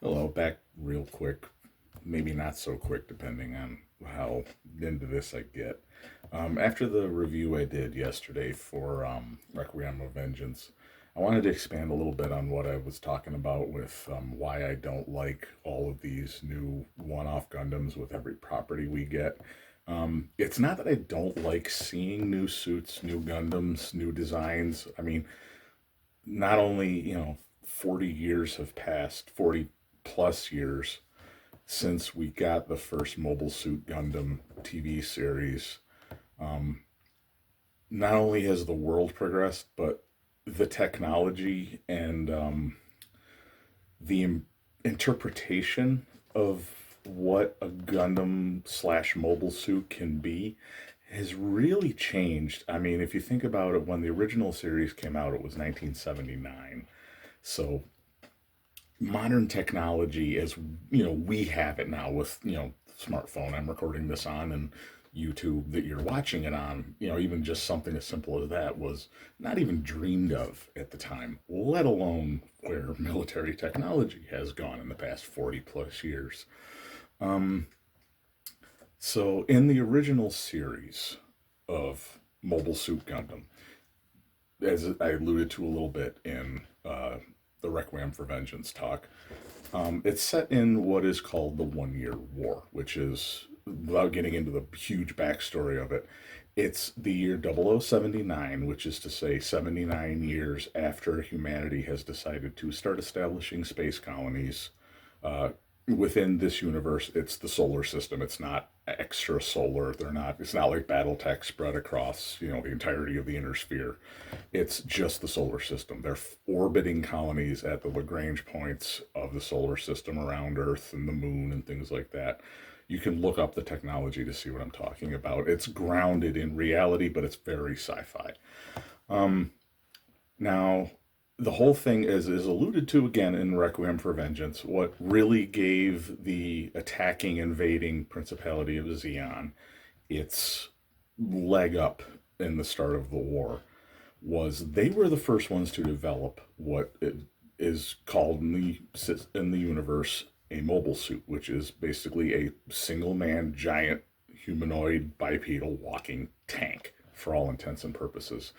Hello, back real quick. Maybe not so quick, depending on how into this I get. After the review I did yesterday for Requiem of Vengeance, I wanted to expand a little bit on what I was talking about with why I don't like all of these new one off Gundams with every property we get. It's not that I don't like seeing new suits, new Gundams, new designs. I mean, not only, 40 years have passed, 40 plus years since we got the first Mobile Suit Gundam TV series. Um, Not only has the world progressed, but the technology and the interpretation of what a Gundam slash mobile suit can be has really changed. I mean, if you think about it, when the original series came out, it was 1979. So modern technology as we have it now with smartphone I'm recording this on and YouTube that you're watching it on, even just something as simple as that was not even dreamed of at the time, let alone where military technology has gone in the past 40 plus years. um so in the original series of Mobile Suit Gundam, as I alluded to a little bit in the Requiem for Vengeance talk, it's set in what is called the 1 Year War, which is, without getting into the huge backstory of it, it's the year 0079, which is to say 79 years after humanity has decided to start establishing space colonies uh, within this universe. It's the solar system. It's not extra solar. It's not like Battletech spread across, the entirety of the inner sphere. It's just the solar system. They're orbiting colonies at the Lagrange points of the solar system around Earth and the moon and things like that. You can look up the technology to see what I'm talking about. It's grounded in reality, but it's very sci-fi. Um, Now, the whole thing is alluded to again in Requiem for Vengeance. What really gave the attacking, invading Principality of Zeon its leg up in the start of the war was they were the first ones to develop what is called in the universe a mobile suit, which is basically a single man giant humanoid bipedal walking tank for all intents and purposes.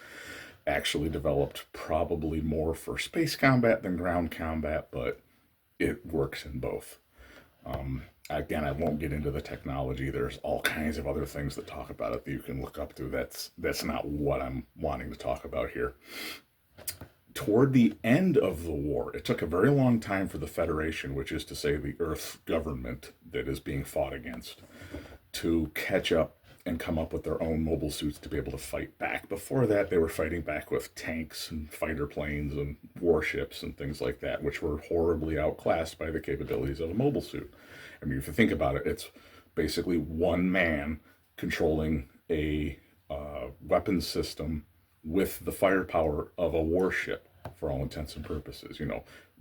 Actually developed probably more for space combat than ground combat, but it works in both. Again, I won't get into the technology. There's all kinds of other things that talk about it that you can look up to. That's not what I'm wanting to talk about here. Toward the end of the war, it took a very long time for the Federation, which is to say the Earth government that is being fought against, to catch up and come up with their own mobile suits to be able to fight back. Before that, they were fighting back with tanks and fighter planes and warships and things like that, which were horribly outclassed by the capabilities of a mobile suit. I mean, if you think about it, it's basically one man controlling a weapons system with the firepower of a warship for all intents and purposes.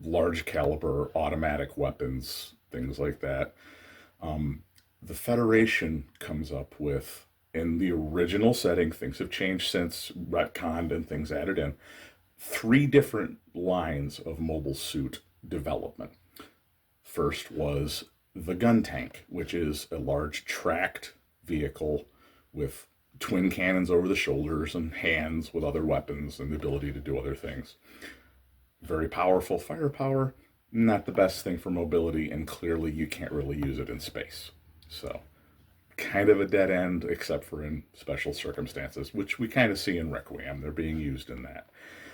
Large caliber automatic weapons, things like that. The Federation comes up with, in the original setting, things have changed since retconned and things added in, three different lines of mobile suit development. First was the gun tank, which is a large tracked vehicle with twin cannons over the shoulders and hands with other weapons and the ability to do other things. Very powerful firepower, not the best thing for mobility, and clearly you can't really use it in space. So, kind of a dead end, except for in special circumstances, which we kind of see in Requiem. They're being used in that.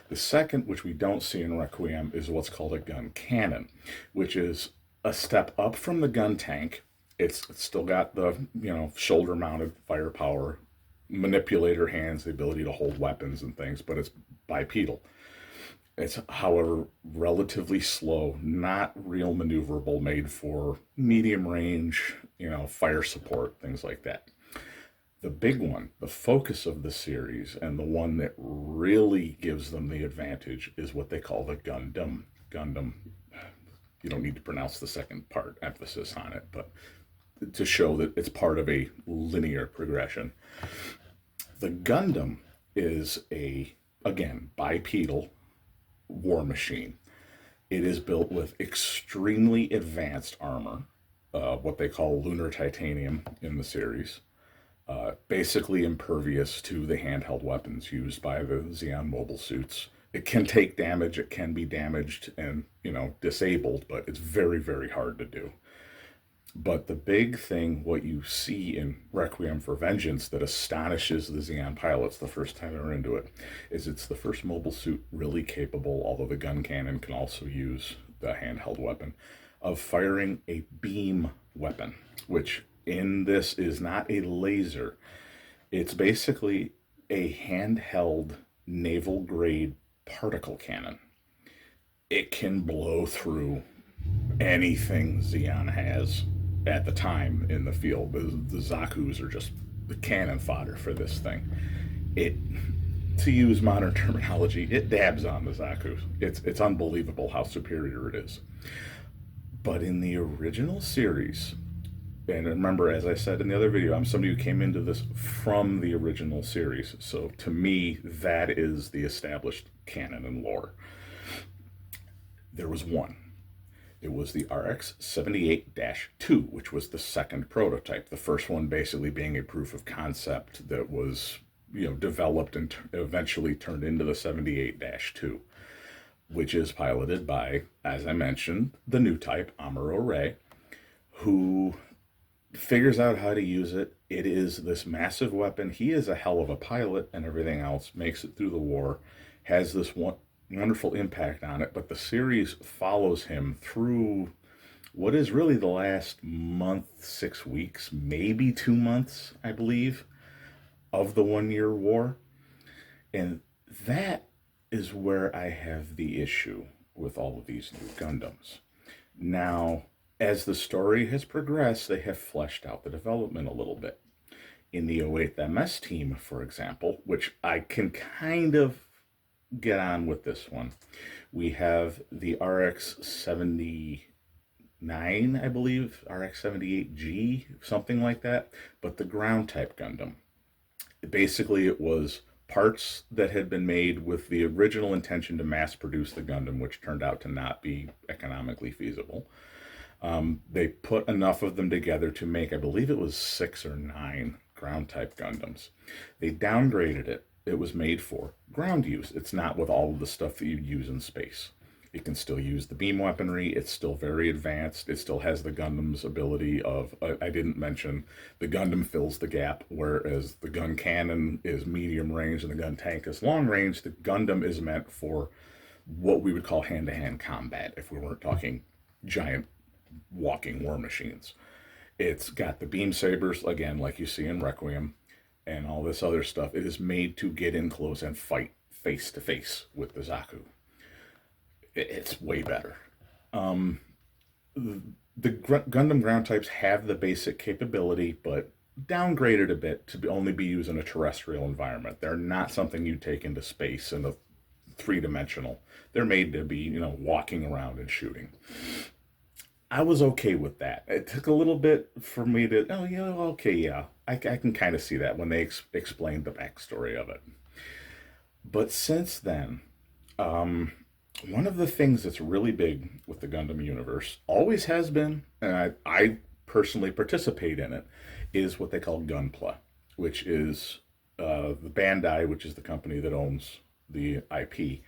The second, which we don't see in Requiem, is what's called a gun cannon, which is a step up from the gun tank. It's still got the shoulder mounted firepower, manipulator hands, the ability to hold weapons and things, but it's bipedal. It's, however, relatively slow, not real maneuverable, made for medium range, fire support, things like that. The big one, the focus of the series, and the one that really gives them the advantage is what they call the Gundam. Gundam, you don't need to pronounce the second part, emphasis on it, but to show that it's part of a linear progression. The Gundam is again, bipedal war machine. It is built with extremely advanced armor, what they call lunar titanium in the series, basically impervious to the handheld weapons used by the Zeon mobile suits. It can take damage, it can be damaged and, disabled, but it's very, very hard to do. But the big thing, what you see in Requiem for Vengeance that astonishes the Zeon pilots the first time they're into it, is it's the first mobile suit really capable, although the gun cannon can also use the handheld weapon, of firing a beam weapon, which in this is not a laser. It's basically a handheld naval grade particle cannon. It can blow through anything Zeon has at the time in the field. The Zakus are just the cannon fodder for this thing. It, to use modern terminology, it dabs on the Zakus. It's unbelievable how superior it is. But in the original series, and remember, as I said in the other video, I'm somebody who came into this from the original series. So to me, that is the established canon and lore. There was one. It was the RX-78-2, which was the second prototype. The first one basically being a proof of concept that was, developed and eventually turned into the 78-2, which is piloted by, as I mentioned, the new type, Amuro Ray, who figures out how to use it. It is this massive weapon. He is a hell of a pilot and everything else, makes it through the war, has this wonderful impact on it, but the series follows him through what is really the last month, 6 weeks, maybe 2 months, I believe, of the 1 year war. And that is where I have the issue with all of these new Gundams. Now, as the story has progressed, they have fleshed out the development a little bit. In the 08th MS team, for example, which I can kind of get on with this one, we have the RX-79, I believe, RX-78G, something like that, but the ground type Gundam. Basically, it was parts that had been made with the original intention to mass produce the Gundam, which turned out to not be economically feasible. They put enough of them together to make, I believe it was 6 or 9 ground type Gundams. They downgraded it. It was made for ground use. It's not with all of the stuff that you'd use in space. It can still use the beam weaponry. It's still very advanced. It still has the Gundam's ability of, I didn't mention, the Gundam fills the gap, whereas the gun cannon is medium range and the gun tank is long range. The Gundam is meant for what we would call hand-to-hand combat if we weren't talking giant walking war machines. It's got the beam sabers, again, like you see in Requiem, and all this other stuff. It is made to get in close and fight face to face with the Zaku. It's way better. The Gundam ground types have the basic capability, but downgraded a bit to only be used in a terrestrial environment. They're not something you take into space in a three-dimensional. They're made to be, walking around and shooting. I was okay with that. It took a little bit for me to, oh, yeah, okay, yeah. I can kind of see that when they explained the backstory of it. But since then, one of the things that's really big with the Gundam universe, always has been, and I personally participate in it, is what they call Gunpla, which is the Bandai, which is the company that owns the IP.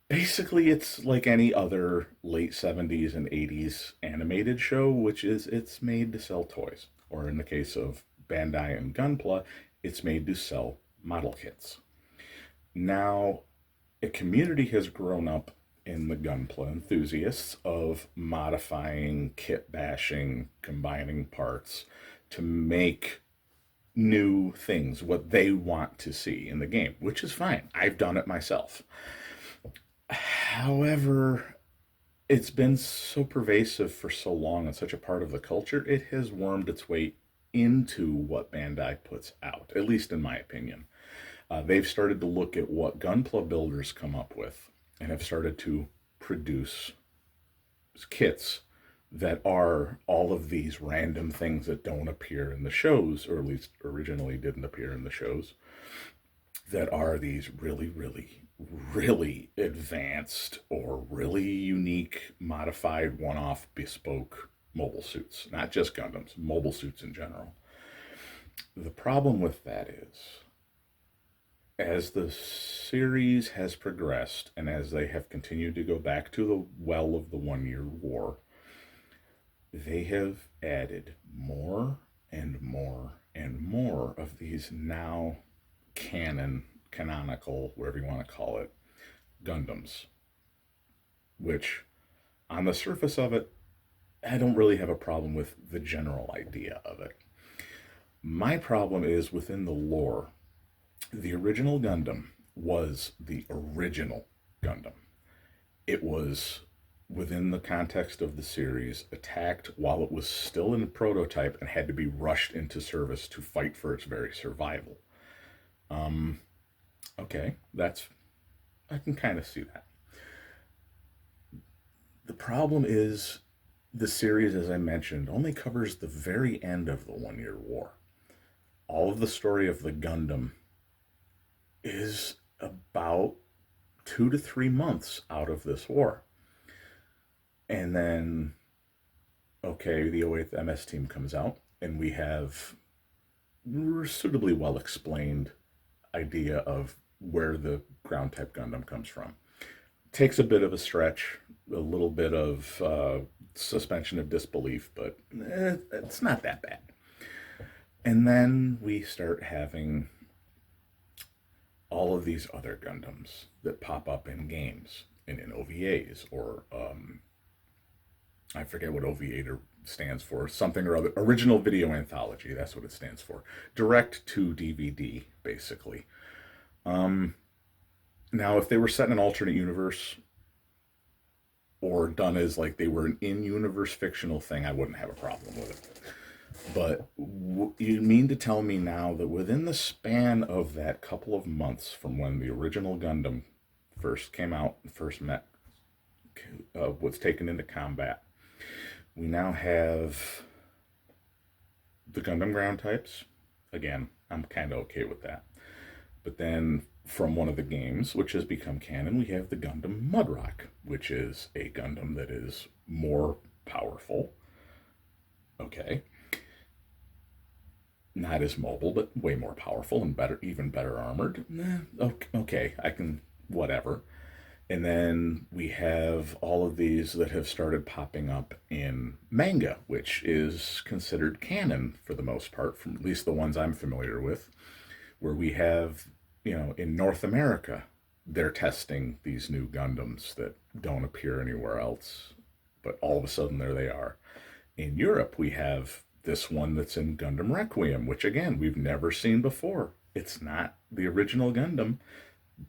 Basically, it's like any other late 70s and 80s animated show, which is it's made to sell toys. Or in the case of Bandai and Gunpla, it's made to sell model kits. Now, a community has grown up in the Gunpla enthusiasts of modifying, kit bashing, combining parts to make new things, what they want to see in the game, which is fine. I've done it myself. However, it's been so pervasive for so long and such a part of the culture, it has wormed its way into what Bandai puts out, at least in my opinion. They've started to look at what Gunpla builders come up with and have started to produce kits that are all of these random things that don't appear in the shows, or at least originally didn't appear in the shows, that are these really, really really advanced or really unique, modified, one off, bespoke mobile suits. Not just Gundams, mobile suits in general. The problem with that is, as the series has progressed and as they have continued to go back to the well of the 1 Year War, they have added more and more and more of these now canonical, whatever you want to call it, Gundams, which on the surface of it, I don't really have a problem with the general idea of it. My problem is within the lore. The original Gundam was the original Gundam. It was within the context of the series attacked while it was still in prototype and had to be rushed into service to fight for its very survival. Um, okay, that's I can kind of see that. The problem is the series, as I mentioned, only covers the very end of the 1 Year War. All of the story of the Gundam is about 2 to 3 months out of this war. And then, okay, the 08th MS team comes out, and we have a suitably well explained idea of where the ground type Gundam comes from. Takes a bit of a stretch, a little bit of suspension of disbelief, but it's not that bad. And then we start having all of these other Gundams that pop up in games and in OVAs, or I forget what OVA stands for, something or other. Original Video Anthology, that's what it stands for. Direct to DVD, basically. Now, if they were set in an alternate universe or done as like they were an in-universe fictional thing, I wouldn't have a problem with it. But you mean to tell me now that within the span of that couple of months from when the original Gundam first came out, first met, was taken into combat, we now have the Gundam ground types? Again, I'm kind of okay with that. But then from one of the games, which has become canon, we have the Gundam Mudrock, which is a Gundam that is more powerful. Okay. Not as mobile, but way more powerful and better, even better armored. Okay, I can, whatever. And then we have all of these that have started popping up in manga, which is considered canon for the most part, from at least the ones I'm familiar with, where we have, in North America, they're testing these new Gundams that don't appear anywhere else, but all of a sudden there they are. In Europe, we have this one that's in Gundam Requiem, which again, we've never seen before. It's not the original Gundam,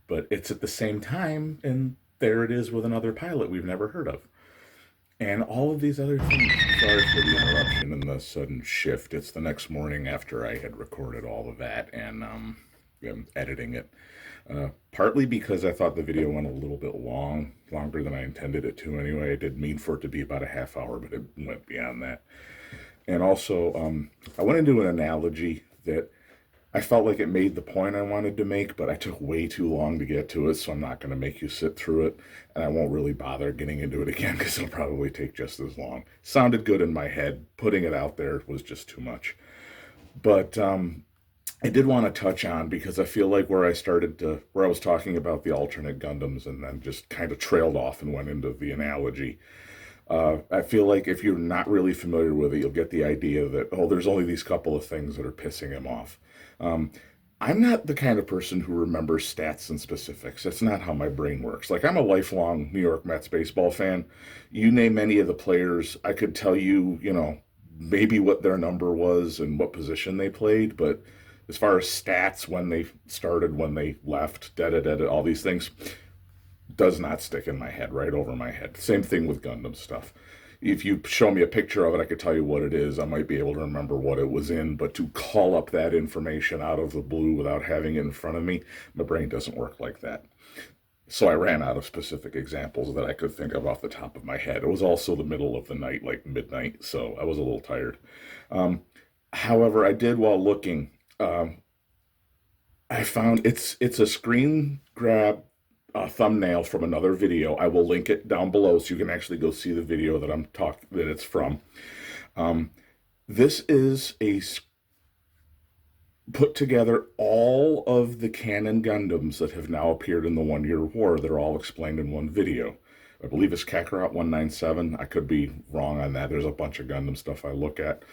but it's at the same time, and there it is with another pilot we've never heard of. And all of these other things. Sorry for the interruption and the sudden shift. It's the next morning after I had recorded all of that, and I'm editing it. Partly because I thought the video went a little bit longer than I intended it to anyway. I did mean for it to be about a half hour, but it went beyond that. And also, I went into an analogy that I felt like it made the point I wanted to make, but I took way too long to get to it, so I'm not going to make you sit through it, and I won't really bother getting into it again because it'll probably take just as long. Sounded good in my head. Putting it out there was just too much. But I did want to touch on, because I feel like where I was talking about the alternate Gundams and then just kind of trailed off and went into the analogy. I feel like if you're not really familiar with it, you'll get the idea that, there's only these couple of things that are pissing him off. I'm not the kind of person who remembers stats and specifics. That's not how my brain works. Like, I'm a lifelong New York Mets baseball fan. You name any of the players, I could tell you, maybe what their number was and what position they played, but as far as stats, when they started, when they left, all these things, does not stick in my head, right over my head. Same thing with Gundam stuff. If you show me a picture of it, I could tell you what it is. I might be able to remember what it was in, but to call up that information out of the blue without having it in front of me, my brain doesn't work like that. So I ran out of specific examples that I could think of off the top of my head. It was also the middle of the night, like midnight, so I was a little tired. However, I did, while looking, I found it's a screen grab thumbnail from another video. I will link it down below so you can actually go see the video that it's from. This is put together all of the canon Gundams that have now appeared in the 1 Year War. They're all explained in one video. I believe it's Kakarot 197. I could be wrong on that. There's a bunch of Gundam stuff I look at.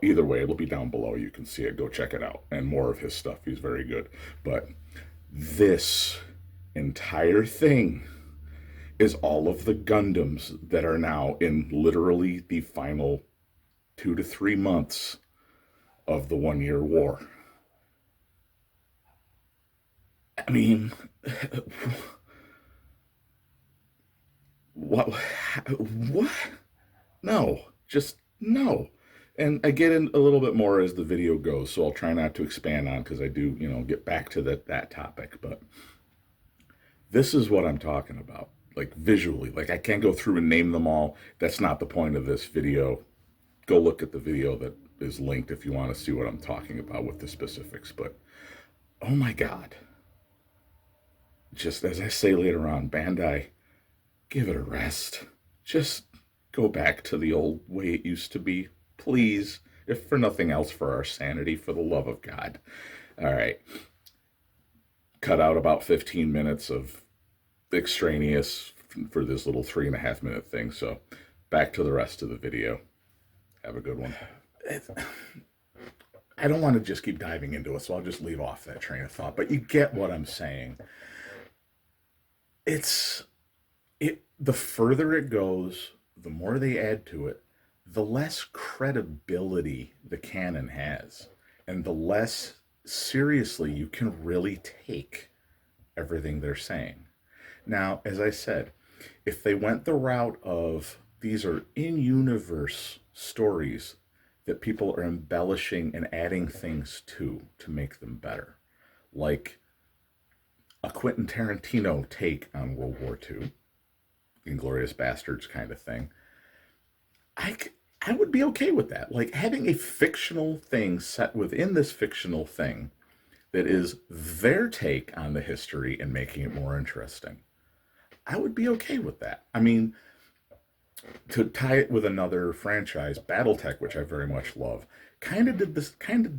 Either way, it'll be down below. You can see it. Go check it out. And more of his stuff. He's very good. But this entire thing is all of the Gundams that are now in literally the final 2 to 3 months of the 1 Year War. I mean, what? What? No, just no. And I get in a little bit more as the video goes, so I'll try not to expand on because I do, get back to that topic. But this is what I'm talking about, like visually. Like I can't go through and name them all. That's not the point of this video. Go look at the video that is linked if you want to see what I'm talking about with the specifics. But oh my God. Just as I say later on, Bandai, give it a rest. Just go back to the old way it used to be. Please, if for nothing else, for our sanity, for the love of God. All right. Cut out about 15 minutes of extraneous for this little 3.5 minute thing. So back to the rest of the video. Have a good one. I don't want to just keep diving into it, so I'll just leave off that train of thought. But you get what I'm saying. The further it goes, the more they add to it, the less credibility the canon has, and the less seriously you can really take everything they're saying. Now, as I said, if they went the route of these are in-universe stories that people are embellishing and adding things to make them better, like a Quentin Tarantino take on World War II, Inglourious Bastards kind of thing, I would be okay with that. Like having a fictional thing set within this fictional thing that is their take on the history and making it more interesting. I would be okay with that. I mean, to tie it with another franchise, BattleTech, which I very much love, kind of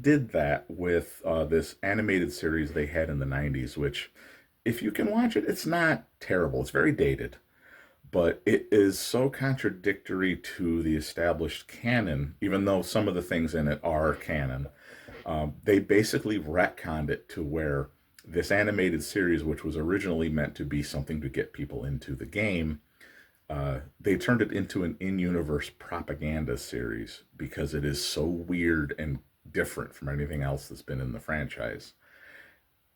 did that with this animated series they had in the 90s, which if you can watch it, it's not terrible. It's very dated, but it is so contradictory to the established canon, even though some of the things in it are canon. They basically retconned it to where this animated series, which was originally meant to be something to get people into the game, they turned it into an in-universe propaganda series because it is so weird and different from anything else that's been in the franchise,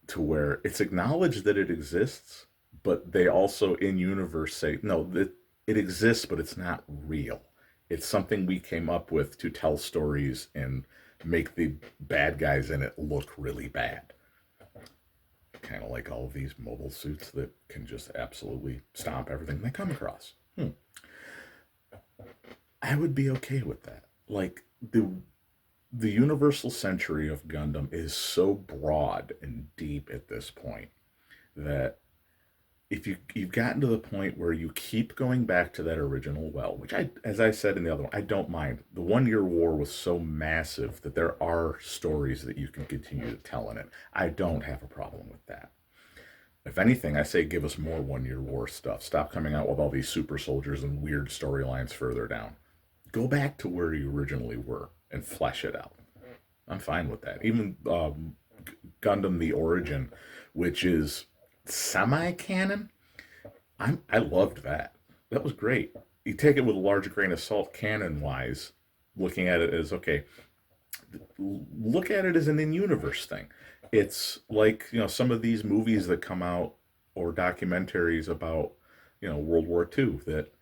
to where it's acknowledged that it exists, but they also in universe say, no, that it exists, but it's not real. It's something we came up with to tell stories and make the bad guys in it look really bad. Kind of like all of these mobile suits that can just absolutely stomp everything they come across. I would be okay with that. Like the universal century of Gundam is so broad and deep at this point that if you've gotten to the point where you keep going back to that original well, which as I said in the other one, I don't mind. The 1 Year War was so massive that there are stories that you can continue to tell in it. I don't have a problem with that. If anything, I say give us more 1 Year War stuff. Stop coming out with all these super soldiers and weird storylines further down. Go back to where you originally were and flesh it out. I'm fine with that. Even Gundam The Origin, which is semi-canon, I loved that. That was great. You take it with a large grain of salt canon-wise, looking at it as, okay, look at it as an in-universe thing. It's like, some of these movies that come out or documentaries about, World War II, that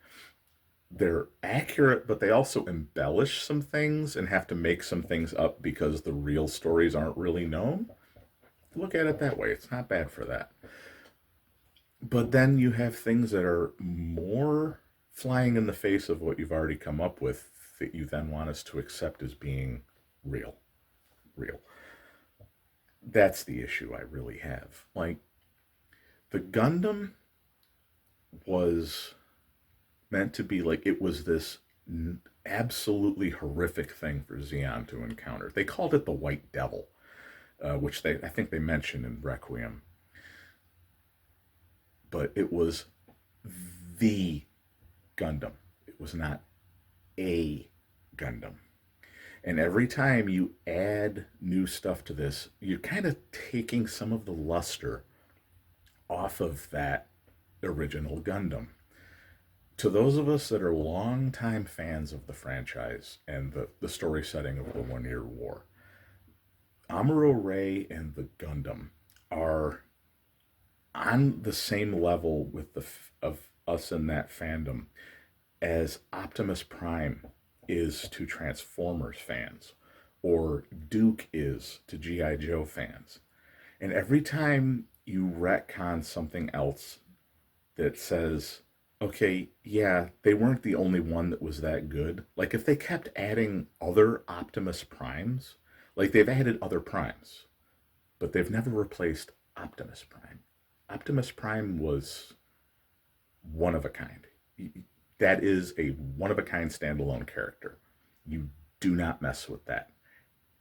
they're accurate, but they also embellish some things and have to make some things up because the real stories aren't really known. Look at it that way. It's not bad for that. But then you have things that are more flying in the face of what you've already come up with that you then want us to accept as being real. Real. That's the issue I really have. Like, the Gundam was meant to be like it was this absolutely horrific thing for Zeon to encounter. They called it the White Devil, which I think they mentioned in Requiem, but it was the Gundam. It was not a Gundam. And every time you add new stuff to this, you're kind of taking some of the luster off of that original Gundam. To those of us that are longtime fans of the franchise and the story setting of the One Year War, Amuro Ray and the Gundam are on the same level with of us in that fandom as Optimus Prime is to Transformers fans, or Duke is to G.I. Joe fans. And every time you retcon something else that says, okay, yeah, they weren't the only one that was that good. Like if they kept adding other Optimus Primes, like they've added other Primes, but they've never replaced Optimus Prime. Optimus Prime was one of a kind. That is a one of a kind standalone character. You do not mess with that.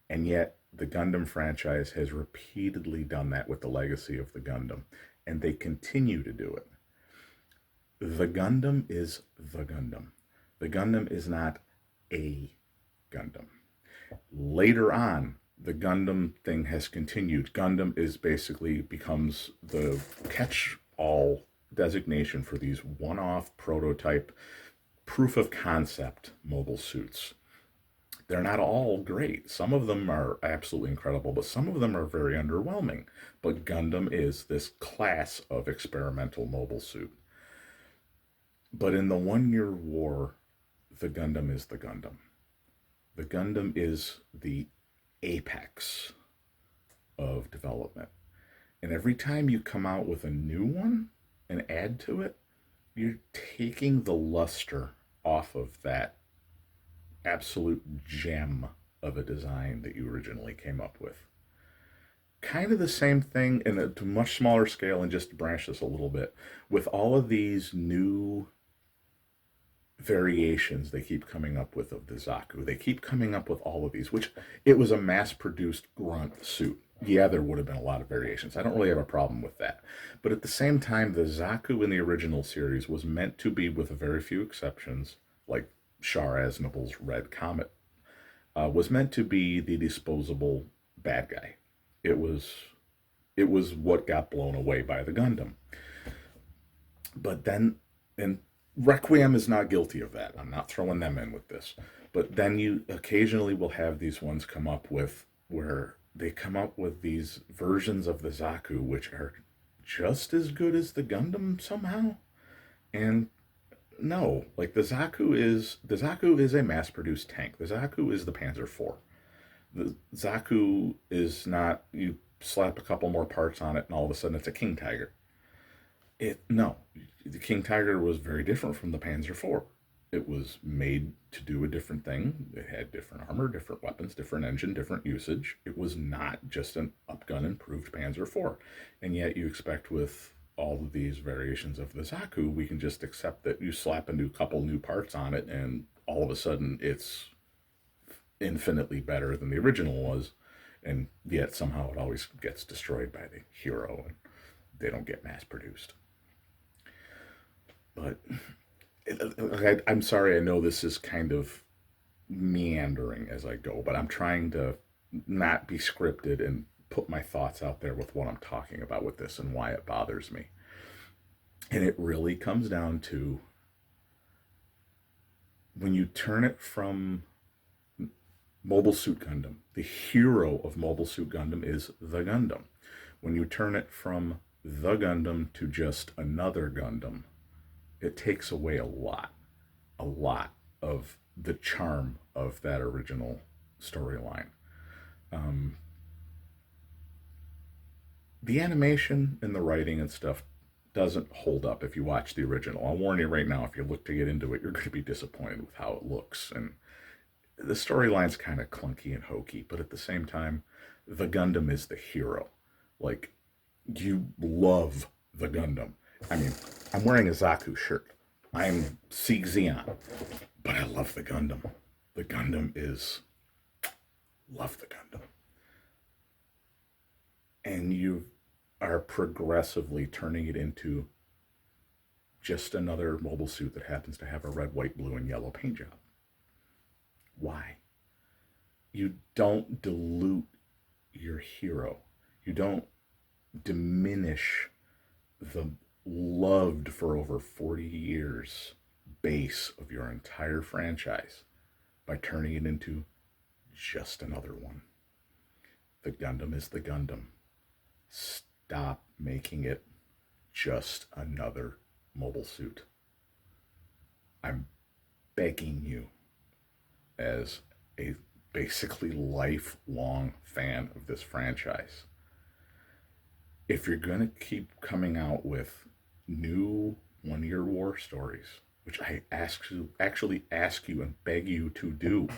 And yet, the Gundam franchise has repeatedly done that with the legacy of the Gundam, and they continue to do it. The Gundam is the Gundam. The Gundam is not a Gundam. Later on, the Gundam thing has continued. Gundam is basically becomes the catch-all designation for these one-off prototype proof of concept mobile suits. They're not all great. Some of them are absolutely incredible, but some of them are very underwhelming. But Gundam is this class of experimental mobile suit. But in the One Year War, the Gundam is the Gundam. The Gundam is the apex of development. And every time you come out with a new one and add to it, you're taking the luster off of that absolute gem of a design that you originally came up with. Kind of the same thing in a much smaller scale, and just to branch this a little bit, with all of these new variations they keep coming up with of the Zaku. They keep coming up with all of these, which it was a mass-produced grunt suit. Yeah, there would have been a lot of variations. I don't really have a problem with that. But at the same time, the Zaku in the original series was meant to be, with a very few exceptions, like Char Aznable's Red Comet, was meant to be the disposable bad guy. It was what got blown away by the Gundam. But then, and Requiem is not guilty of that. I'm not throwing them in with this. But then you occasionally will have these ones come up with where they come up with these versions of the Zaku which are just as good as the Gundam somehow. And no, like the Zaku is a mass-produced tank. The Zaku is the Panzer IV. The Zaku is not, you slap a couple more parts on it and all of a sudden it's a King Tiger. No, the King Tiger was very different from the Panzer IV. It was made to do a different thing. It had different armor, different weapons, different engine, different usage. It was not just an upgun improved Panzer IV. And yet you expect with all of these variations of the Zaku, we can just accept that you slap a couple new parts on it and all of a sudden it's infinitely better than the original was. And yet somehow it always gets destroyed by the hero and they don't get mass produced. But I'm sorry, I know this is kind of meandering as I go, but I'm trying to not be scripted and put my thoughts out there with what I'm talking about with this and why it bothers me. And it really comes down to when you turn it from Mobile Suit Gundam, the hero of Mobile Suit Gundam is the Gundam. When you turn it from the Gundam to just another Gundam, it takes away a lot of the charm of that original storyline. The animation and the writing and stuff doesn't hold up if you watch the original. I'll warn you right now, if you look to get into it, you're going to be disappointed with how it looks. And the storyline's kind of clunky and hokey, but at the same time, the Gundam is the hero. Like, you love the Gundam. I mean, I'm wearing a Zaku shirt. I'm Sieg Zeon, but I love the Gundam. The Gundam is love the Gundam, and you are progressively turning it into just another mobile suit that happens to have a red, white, blue, and yellow paint job. Why? You don't dilute your hero. You don't diminish the loved for over 40 years base of your entire franchise by turning it into just another one. The Gundam is the Gundam. Stop making it just another mobile suit. I'm begging you, as a basically lifelong fan of this franchise, if you're going to keep coming out with new one-year war stories, which I actually ask you and beg you to do,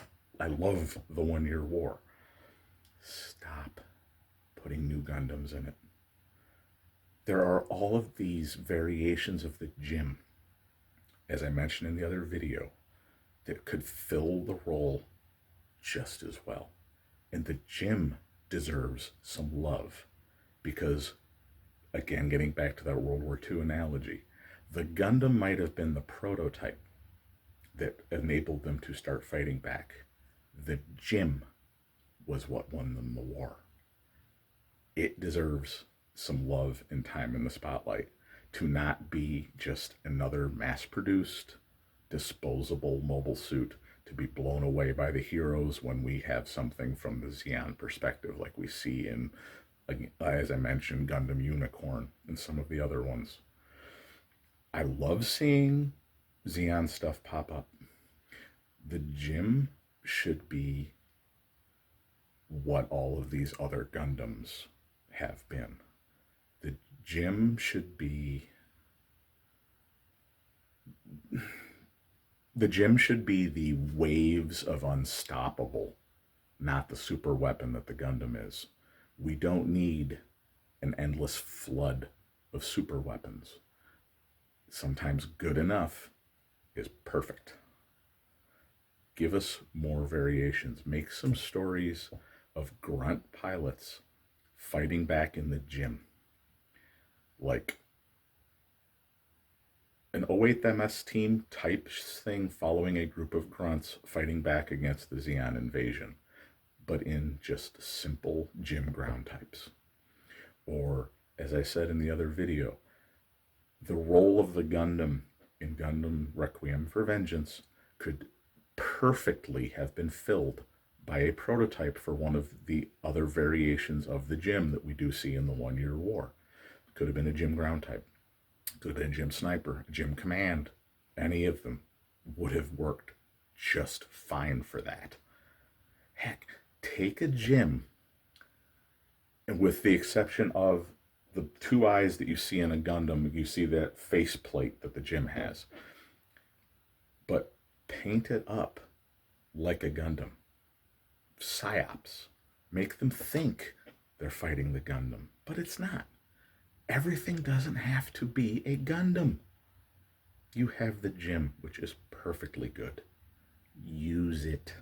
I love the one-year war, stop putting new Gundams in it. There are all of these variations of the gym, as I mentioned in the other video, that could fill the role just as well. And the gym deserves some love because, again, getting back to that World War II analogy, the Gundam might have been the prototype that enabled them to start fighting back. The gym was what won them the war. It deserves some love and time in the spotlight to not be just another mass-produced, disposable mobile suit to be blown away by the heroes when we have something from the Zeon perspective, like we see in, as I mentioned, Gundam Unicorn and some of the other ones. I love seeing Zeon stuff pop up. The gym should be what all of these other Gundams have been. The gym should be the waves of unstoppable, not the super weapon that the Gundam is. We don't need an endless flood of super weapons. Sometimes good enough is perfect. Give us more variations. Make some stories of grunt pilots fighting back in the gym. Like an 08 MS team type thing following a group of grunts fighting back against the Zeon invasion, but in just simple gym ground types. Or, as I said in the other video, the role of the Gundam in Gundam Requiem for Vengeance could perfectly have been filled by a prototype for one of the other variations of the gym that we do see in the one-year war. Could have been a gym ground type. Could have been a gym sniper, a gym command. Any of them would have worked just fine for that. Heck, take a gym, and with the exception of the two eyes that you see in a Gundam, you see that face plate that the gym has. But paint it up like a Gundam. Psyops. Make them think they're fighting the Gundam, but it's not. Everything doesn't have to be a Gundam. You have the gym, which is perfectly good. Use it.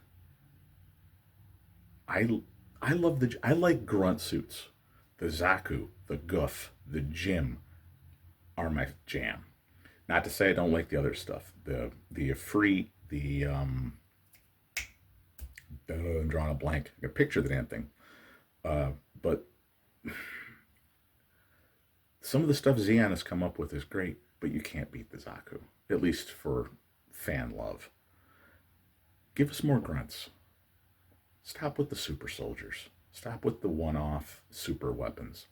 I like grunt suits. The Zaku, the Goof, the Gym are my jam. Not to say I don't like the other stuff. The Efreet, I'm drawing a blank. I can picture the damn thing. But some of the stuff Zeon has come up with is great, but you can't beat the Zaku, at least for fan love. Give us more grunts. Stop with the super soldiers. Stop with the one-off super weapons.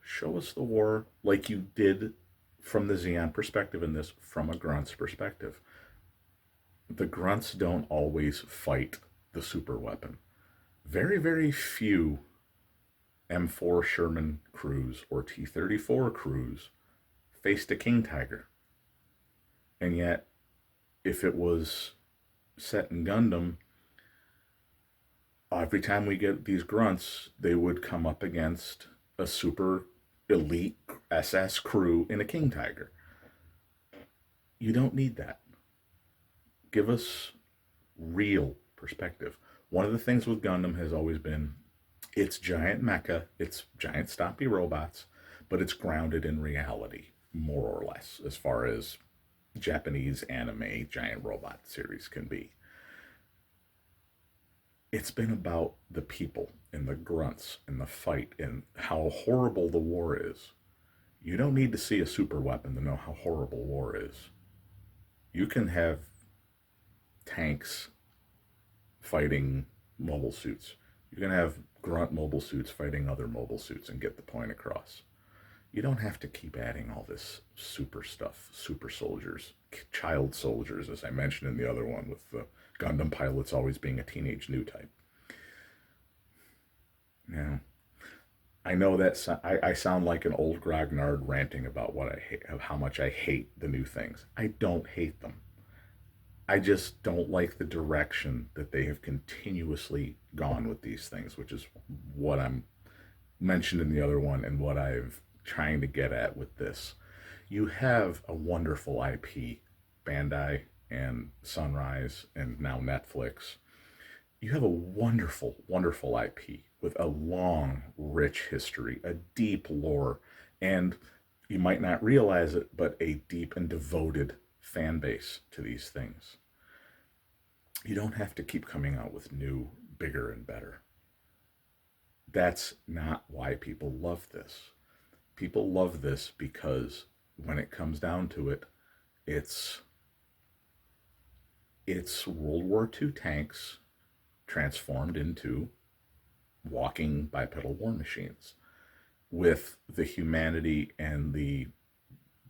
Show us the war like you did from the Zeon perspective in this, from a grunt's perspective. The grunts don't always fight the super weapon. Very, very few M4 Sherman crews or T-34 crews faced a King Tiger. And yet, if it was set in Gundam, every time we get these grunts, they would come up against a super elite SS crew in a King Tiger. You don't need that. Give us real perspective. One of the things with Gundam has always been it's giant mecha, it's giant stompy robots, but it's grounded in reality, more or less, as far as Japanese anime giant robot series can be. It's been about the people and the grunts and the fight and how horrible the war is. You don't need to see a super weapon to know how horrible war is. You can have tanks fighting mobile suits. You can have grunt mobile suits fighting other mobile suits and get the point across. You don't have to keep adding all this super stuff, super soldiers, child soldiers, as I mentioned in the other one, with the Gundam pilots always being a teenage new type. Now, I know that I sound like an old grognard ranting about what I hate, of how much I hate the new things. I don't hate them. I just don't like the direction that they have continuously gone with these things, which is what I'm mentioned in the other one and what I've trying to get at with this. You have a wonderful IP, Bandai and Sunrise and now Netflix. You have a wonderful, wonderful IP with a long, rich history, a deep lore, and you might not realize it, but a deep and devoted fan base to these things. You don't have to keep coming out with new, bigger, and better. That's not why people love this. People love this because when it comes down to it, it's it's World War II tanks transformed into walking bipedal war machines with the humanity and the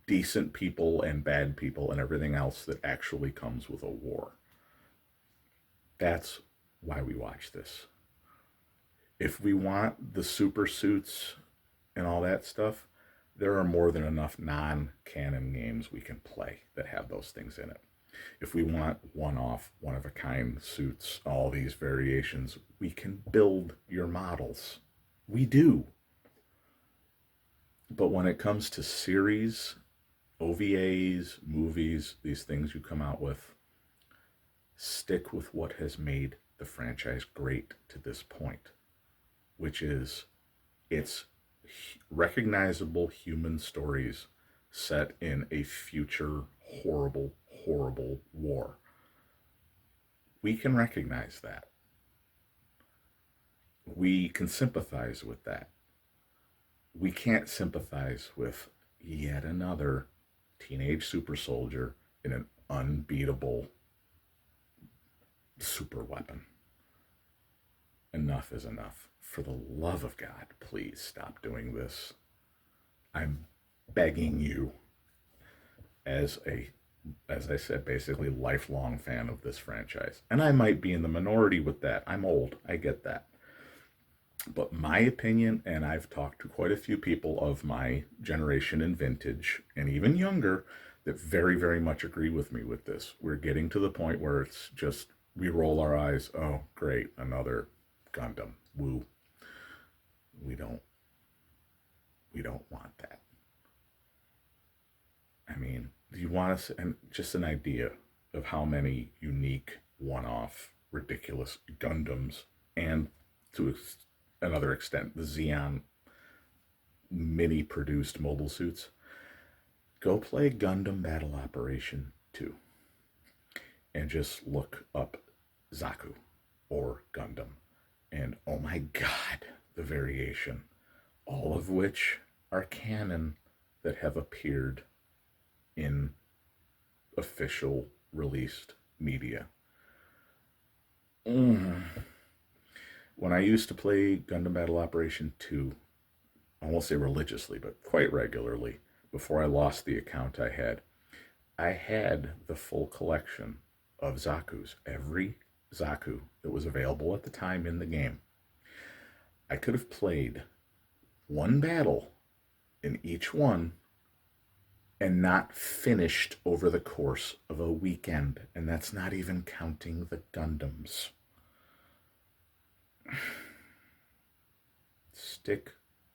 decent people and bad people and everything else that actually comes with a war. That's why we watch this. If we want the super suits and all that stuff, there are more than enough non-canon games we can play that have those things in it. If we want one-off, one-of-a-kind suits, all these variations, we can build your models. We do. But when it comes to series, OVAs, movies, these things you come out with, stick with what has made the franchise great to this point, which is its recognizable human stories set in a future horrible, horrible war. We can recognize that. We can sympathize with that. We can't sympathize with yet another teenage super soldier in an unbeatable super weapon. Enough is enough. For the love of God, please stop doing this. I'm begging you, as I said, basically lifelong fan of this franchise. And I might be in the minority with that. I'm old. I get that. But my opinion, and I've talked to quite a few people of my generation and vintage, and even younger, that very, very much agree with me with this. We're getting to the point where it's just, we roll our eyes. Oh, great, another Gundam. Woo. We don't want that. I mean, do you want us, and just an idea of how many unique, one-off, ridiculous Gundams, and to another extent, the Zeon mini-produced mobile suits. Go play Gundam Battle Operation 2 and just look up Zaku or Gundam. And oh my God, the variation, all of which are canon that have appeared in official released media. When I used to play Gundam Battle Operation 2, I won't say religiously, but quite regularly, before I lost the account I had the full collection of Zaku's, every Zaku that was available at the time in the game. I could have played one battle in each one and not finished over the course of a weekend, and that's not even counting the Gundams. Stick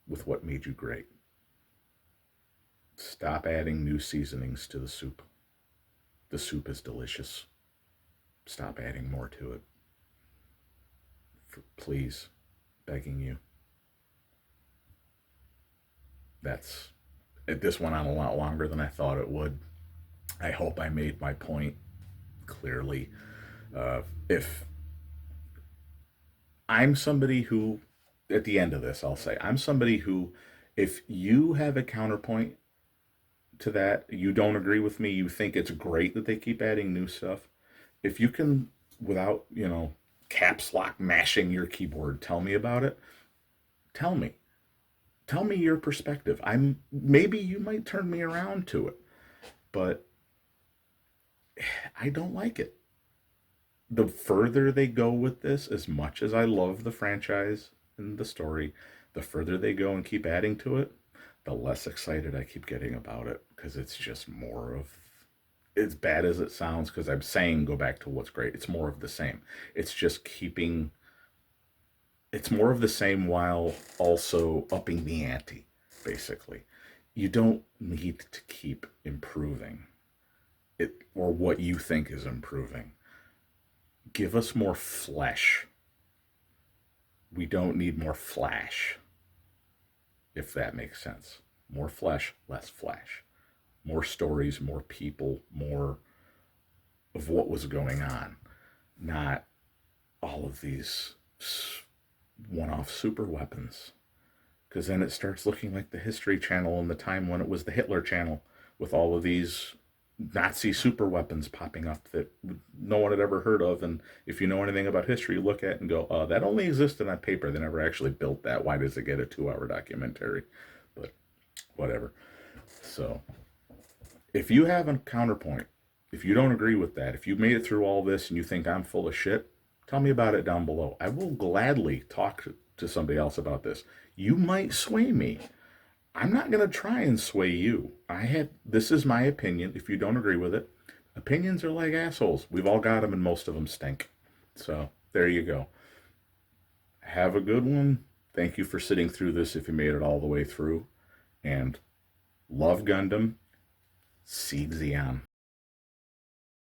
with what made you great. Stop adding new seasonings to the soup. The soup is delicious. Stop adding more to it. Please, begging you. This went on a lot longer than I thought it would. I hope I made my point clearly. If I'm somebody who, at the end of this, I'll say, I'm somebody who, if you have a counterpoint to that, you don't agree with me, you think it's great that they keep adding new stuff, if you can, without, caps lock mashing your keyboard, tell me about it, tell me. Tell me your perspective. Maybe you might turn me around to it, but I don't like it. The further they go with this, as much as I love the franchise and the story, the further they go and keep adding to it, the less excited I keep getting about it, because it's just more of, as bad as it sounds, because I'm saying go back to what's great. It's more of the same. It's just keeping, it's more of the same while also upping the ante, basically. You don't need to keep improving it or what you think is improving. Give us more flesh. We don't need more flash, if that makes sense. More flesh, less flash. More stories, more people, more of what was going on. Not all of these one-off super weapons. Because then it starts looking like the History Channel in the time when it was the Hitler Channel, with all of these Nazi super weapons popping up that no one had ever heard of. And if you know anything about history, you look at it and go, that only existed on paper. They never actually built that. Why does it get a 2-hour documentary? But whatever. So if you have a counterpoint, if you don't agree with that, if you made it through all this and you think I'm full of shit, tell me about it down below. I will gladly talk to somebody else about this. You might sway me. I'm not going to try and sway you. This is my opinion. If you don't agree with it, opinions are like assholes. We've all got them and most of them stink. So there you go. Have a good one. Thank you for sitting through this if you made it all the way through. And love Gundam. Sieg Zeon.